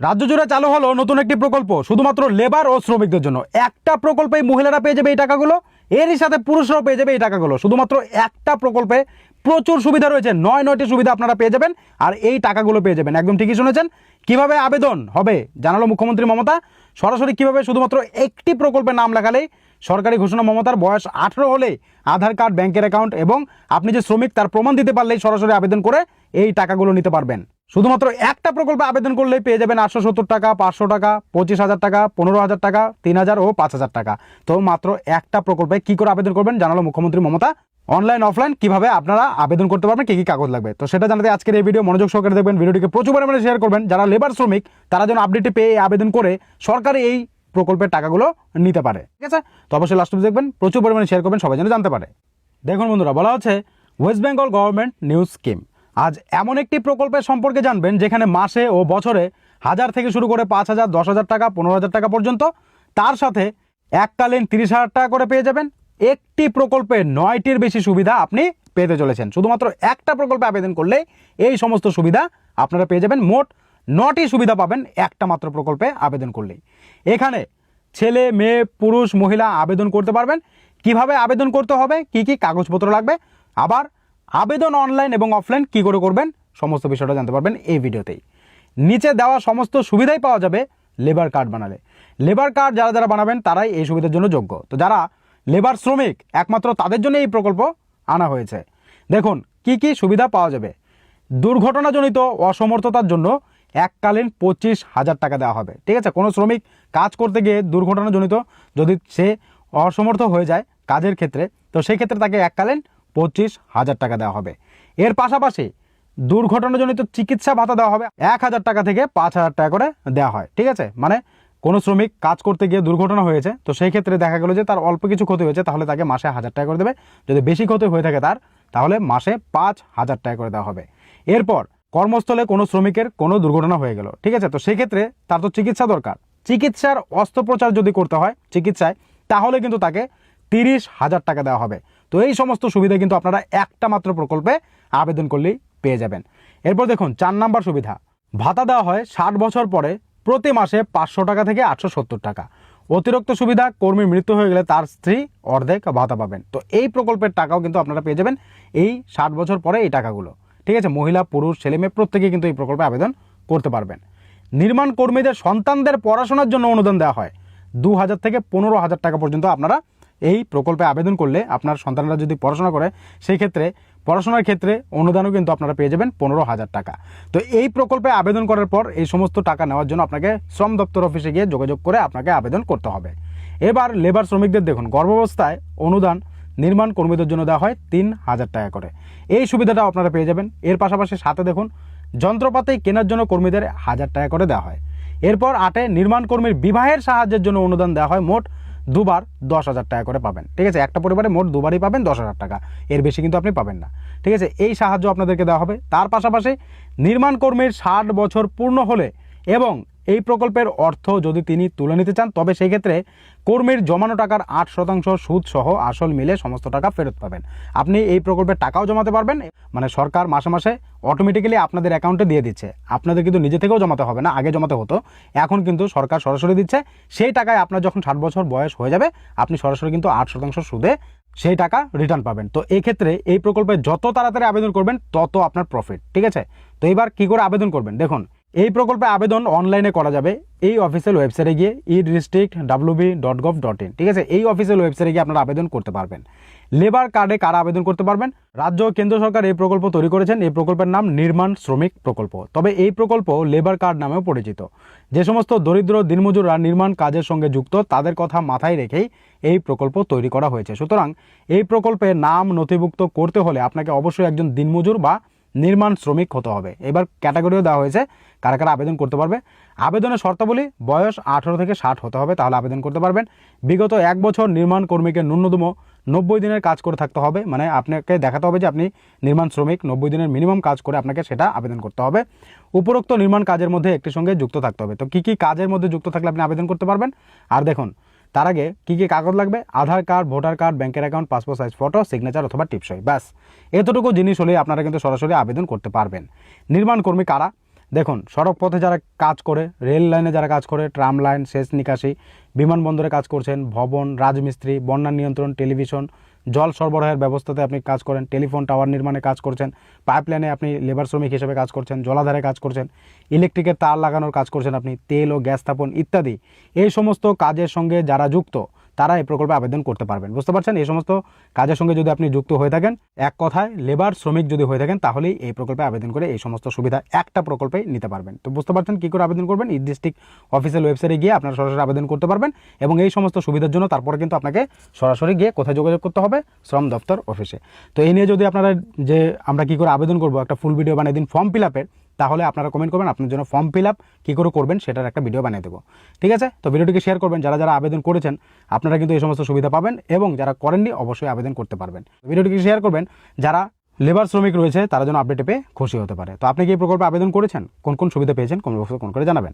রাজ্য জুড়ে চালু হলো নতুন একটি প্রকল্প শুধুমাত্র লেবার ও শ্রমিকদের জন্য। একটা প্রকল্পে মহিলারা পেয়ে যাবে এই টাকাগুলো, এরই সাথে পুরুষরাও পেয়ে যাবে এই টাকাগুলো। শুধুমাত্র একটা প্রকল্পে প্রচুর সুবিধা রয়েছে, নয়টি সুবিধা আপনারা পেয়ে যাবেন আর এই টাকাগুলো পেয়ে যাবেন। একদম ঠিকই শুনেছেন। কিভাবে আবেদন হবে জানালো মুখ্যমন্ত্রী মমতা। সরাসরি কিভাবে, শুধুমাত্র একটি প্রকল্পে নাম লেখালেই সরকারি ঘোষণা মমতার, বয়স 18 হলে আধার কার্ড, ব্যাংকের অ্যাকাউন্ট এবং আপনি যে শ্রমিক তার প্রমাণ দিতে পারলেই সরাসরি আবেদন করে এই টাকাগুলো নিতে পারবেন। শুধুমাত্র একটা প্রকল্পে আবেদন করলেই পেয়ে যাবেন 870 টাকা, 500 টাকা, 25,000 টাকা, 15,000 টাকা, 3,000 ও 5,000 টাকা। তো মাত্র একটা প্রকল্পে কি করে আবেদন করবেন জানালো মুখ্যমন্ত্রী মমতা। অনলাইন অফলাইন কিভাবে আপনারা আবেদন করতে পারবেন, কি কি কাগজ লাগবে, তো সেটা জানাতে আজকের এই ভিডিও মনোযোগ সহকারে দেখবেন। ভিডিওটিকে প্রচুর পরিমাণে শেয়ার করবেন। যারা লেবার শ্রমিক তারা যেন আপডেটে পেয়ে আবেদন করে সরকারি এই প্রকল্পের টাকাগুলো নিতে পারে। ঠিক আছে, তো অবশ্যই লাস্ট দেখবেন, প্রচুর পরিমাণে শেয়ার করবেন, সবাই যেন জানতে পারে। দেখুন বন্ধুরা, বলা হচ্ছে West Bengal government news scheme. আজ এমন একটি প্রকল্পের সম্পর্কে জানবেন যেখানে মাসে ও বছরে 1000 থেকে শুরু করে 5,000, 10,000 টাকা, 15,000 টাকা পর্যন্ত, তার সাথে এককালীন 30,000 টাকা করে পেয়ে যাবেন। একটি প্রকল্পে 9টির বেশি সুবিধা আপনি পেতে চলেছেন। শুধুমাত্র একটা প্রকল্পে আবেদন করলে এই সমস্ত সুবিধা আপনারা পেয়ে যাবেন। মোট 9টি সুবিধা পাবেন একটা মাত্র প্রকল্পে আবেদন করলেই। এখানে ছেলে, মেয়ে, পুরুষ, মহিলা আবেদন করতে পারবেন। কিভাবে আবেদন করতে হবে, কি কি কাগজপত্র লাগবে, আবার আবেদন অনলাইন এবং অফলাইন কি করে করবেন, সমস্ত বিষয়টা জানতে পারবেন এই ভিডিওতেই। নিচে দেওয়া সমস্ত সুবিধাই পাওয়া যাবে লেবার কার্ড বানালে। লেবার কার্ড যারা যারা বানাবেন তারাই এই সুবিধার জন্য যোগ্য। তো যারা লেবার শ্রমিক একমাত্র তাদের জন্য এই প্রকল্প আনা হয়েছে। দেখুন কি কি সুবিধা পাওয়া যাবে। দুর্ঘটনাজনিত অসমর্থতার জন্য এককালীন 25,000 টাকা দেওয়া হবে। ঠিক আছে, কোনো শ্রমিক কাজ করতে গিয়ে দুর্ঘটনাজনিত যদি সে অসমর্থ হয়ে যায় কাজের ক্ষেত্রে, তো সেই ক্ষেত্রে তাকে এককালীন 25,000 টাকা দেওয়া হবে। এর পাশাপাশি দুর্ঘটনাজনিত চিকিৎসা ভাতা দেওয়া হবে 1,000 টাকা থেকে 5,000 টাকা করে দেওয়া হয়। ঠিক আছে, মানে কোনো শ্রমিক কাজ করতে গিয়ে দুর্ঘটনা হয়েছে, তো সেই ক্ষেত্রে দেখা গেল যে তার অল্প কিছু ক্ষতি হয়েছে, তাহলে তাকে মাসে 1,000 টাকা করে দেবে। যদি বেশি ক্ষতি হয়ে থাকে তার, তাহলে মাসে 5,000 টাকা করে দেওয়া হবে। এরপর কর্মস্থলে কোনো শ্রমিকের কোনো দুর্ঘটনা হয়ে গেল, ঠিক আছে, তো সেই ক্ষেত্রে তার তো চিকিৎসা দরকার। চিকিৎসার অস্ত্রোপচার যদি করতে হয় চিকিৎসায়, তাহলে কিন্তু তাকে 30,000 টাকা দেওয়া হবে। তো এই সমস্ত সুবিধা কিন্তু আপনারা একটা মাত্র প্রকল্পে আবেদন করলেই পেয়ে যাবেন। এরপর দেখুন 4 নাম্বার সুবিধা, ভাতা দেওয়া হয় 60 বছর পরে প্রতি মাসে 500 টাকা থেকে 870 টাকা। অতিরিক্ত সুবিধা, কর্মীর মৃত্যু হয়ে গেলে তার স্ত্রী অর্ধেক ভাতা পাবেন। তো এই প্রকল্পের টাকাও কিন্তু আপনারা পেয়ে যাবেন এই 60 বছর পরে এই টাকাগুলো। ঠিক আছে, মহিলা, পুরুষ, ছেলে মেয়ে প্রত্যেকেই কিন্তু এই প্রকল্পে আবেদন করতে পারবেন। নির্মাণ কর্মীদের সন্তানদের পড়াশোনার জন্য অনুদান দেওয়া হয় 2,000 থেকে 15,000 টাকা পর্যন্ত। আপনারা এই প্রকল্পে আবেদন করলে আপনার সন্তানরা যদি পড়াশোনা করে, সেই ক্ষেত্রে পড়াশোনার ক্ষেত্রে অনুদানও কিন্তু আপনারা পেয়ে যাবেন 15,000 টাকা। তো এই প্রকল্পে আবেদন করার পর এই সমস্ত টাকা নেওয়ার জন্য আপনাকে শ্রম দপ্তর অফিসে গিয়ে যোগাযোগ করে আপনাকে আবেদন করতে হবে। এবার লেবার শ্রমিকদের দেখুন, গর্ভাবস্থায় অনুদান নির্মাণ কর্মীদের জন্য দেওয়া হয় 3,000 টাকা করে। এই সুবিধাটা আপনারা পেয়ে যাবেন। এর পাশাপাশি সাথে দেখুন যন্ত্রপাতি কেনার জন্য কর্মীদের 1,000 টাকা করে দেওয়া হয়। এরপর 8 নির্মাণ কর্মীর বিবাহের সাহায্যের জন্য অনুদান দেওয়া হয়, মোট দুবার 10,000 টাকা করে পাবেন। ঠিক আছে, একটা পরিবারে মোট দুবারই পাবেন 10,000 টাকা, এর বেশি কিন্তু আপনি পাবেন না। ঠিক আছে, এই সাহায্য আপনাদেরকে দেওয়া হবে। তার পাশাপাশি নির্মাণ কর্মীর 60 বছর পূর্ণ হলে এবং এই প্রকল্পের অর্থ যদি তিনি তুলে নিতে চান, তবে সেই ক্ষেত্রে কর্মীর জমানো টাকার 8% সুদ সহ আসল মিলে সমস্ত টাকা ফেরত পাবেন। আপনি এই প্রকল্পের টাকাও জমাতে পারবেন, মানে সরকার মাসে মাসে অটোমেটিক্যালি আপনাদের অ্যাকাউন্টে দিয়ে দিচ্ছে। আপনাদের কিন্তু নিজে থেকেও জমাতে হবে না, আগে জমাতে হতো, এখন কিন্তু সরকার সরাসরি দিচ্ছে। সেই টাকায় আপনার যখন 60 বছর বয়স হয়ে যাবে, আপনি সরাসরি কিন্তু 8% সুদে সেই টাকা রিটার্ন পাবেন। তো এই ক্ষেত্রে এই প্রকল্পে যত তাড়াতাড়ি আবেদন করবেন তত আপনার প্রফিট। ঠিক আছে, তো এবার কি করে আবেদন করবেন দেখুন। এই প্রকল্পে আবেদন অনলাইনে করা যাবে এই অফিসিয়াল ওয়েবসাইটে গিয়ে edistrict.wb.gov.in। ঠিক আছে, এই অফিসিয়াল ওয়েবসাইটে গিয়ে আপনারা আবেদন করতে পারবেন। লেবার কার্ডে কারা আবেদন করতে পারবেন? রাজ্য ও কেন্দ্র সরকার এই প্রকল্প তৈরি করেছেন। এই প্রকল্পের নাম নির্মাণ শ্রমিক প্রকল্প। তবে এই প্রকল্প লেবার কার্ড নামেও পরিচিত। যে সমস্ত দরিদ্র দিনমজুররা নির্মাণ কাজের সঙ্গে যুক্ত তাদের কথা মাথায় রেখেই এই প্রকল্প তৈরি করা হয়েছে। সুতরাং এই প্রকল্পে নাম নথিভুক্ত করতে হলে আপনাকে অবশ্যই একজন দিনমজুর বা নির্মাণ শ্রমিক হতে হবে। এবার ক্যাটাগরিও দেওয়া হয়েছে কারা কারা আবেদন করতে পারবে। আবেদনের শর্তাবলী, বয়স 18 থেকে 60 হতে হবে, তাহলে আবেদন করতে পারবেন। বিগত 1 বছর নির্মাণ কর্মীকে ন্যূনতম 90 দিনের কাজ করে থাকতে হবে, মানে আপনাকে দেখাতে হবে যে আপনি নির্মাণ শ্রমিক, 90 দিনের মিনিমাম কাজ করে আপনাকে সেটা আবেদন করতে হবে। উপরোক্ত নির্মাণ কাজের মধ্যে একটির সঙ্গে যুক্ত থাকতে হবে। তো কী কী কাজের মধ্যে যুক্ত থাকলে আপনি আবেদন করতে পারবেন? আর দেখুন তার আগে কী কী কাগজ লাগবে: আধার কার্ড, ভোটার কার্ড, ব্যাংকের account, passport size photo, signature অথবা টিপসই, ব্যাস এতটুকু জিনিস হলেই আপনারা কিন্তু সরাসরি আবেদন করতে পারবেন। নির্মাণ কর্মী কারা দেখুন, সড়ক পথে যারা কাজ করে, রেল লাইনে যারা কাজ করে, ট্রাম লাইন, সেচ নিকাশি, বিমানবন্দরে কাজ করছেন, ভবন, রাজমিস্ত্রি, বন্যা নিয়ন্ত্রণ, টেলিভিশন, জল সরবরাহের ব্যবস্থাতে আপনি কাজ করেন, টেলিফোন টাওয়ার নির্মাণে কাজ করছেন, পাইপলাইনে আপনি লেবার শ্রমিক হিসেবে কাজ করছেন, জলাধারে কাজ করছেন, ইলেকট্রিকের তার লাগানোর কাজ করছেন আপনি, তেল ও গ্যাস স্থাপন ইত্যাদি, এই সমস্ত কাজের সঙ্গে যারা যুক্ত তারা এই প্রকল্পে আবেদন করতে পারবেন। বুঝতে পারছেন? এই সমস্ত কাজের সঙ্গে যদি আপনি যুক্ত হয়ে থাকেন, এক কথায় লেবার শ্রমিক যদি হয়ে থাকেন, তাহলেই এই প্রকল্পে আবেদন করে এই সমস্ত সুবিধা একটা প্রকল্পেই নিতে পারবেন। তো বুঝতে পারছেন কী করে আবেদন করবেন? এই ডিস্ট্রিক্ট অফিসিয়াল ওয়েবসাইটে গিয়ে আপনারা সরাসরি আবেদন করতে পারবেন এবং এই সমস্ত সুবিধার জন্য তারপরে কিন্তু আপনাকে সরাসরি গিয়ে কোথায় যোগাযোগ করতে হবে? শ্রম দপ্তর অফিসে। তো এই নিয়ে যদি আপনারা যে আমরা কী করে আবেদন করবো একটা ফুল ভিডিও বানিয়ে দিন ফর্ম ফিল আপের, তাহলে আপনারা কমেন্ট করবেন, আপনার জন্য ফর্ম ফিল আপ কী করে করবেন সেটার একটা ভিডিও বানিয়ে দেবো। ঠিক আছে? তো ভিডিওটিকে শেয়ার করবেন, যারা যারা আবেদন করেছেন আপনারা কিন্তু এই সমস্ত সুবিধা পাবেন এবং যারা করেননি অবশ্যই আবেদন করতে পারবেন। ভিডিওটিকে শেয়ার করবেন, যারা লেবার শ্রমিক রয়েছে তারা যেন আপডেট পেয়ে খুশি হতে পারে। তো আপনি কি এই প্রকল্পে আবেদন করেছেন? কোন কোন সুবিধা পেয়েছেন? কমেন্ট বক্সে কমেন্ট করে জানাবেন।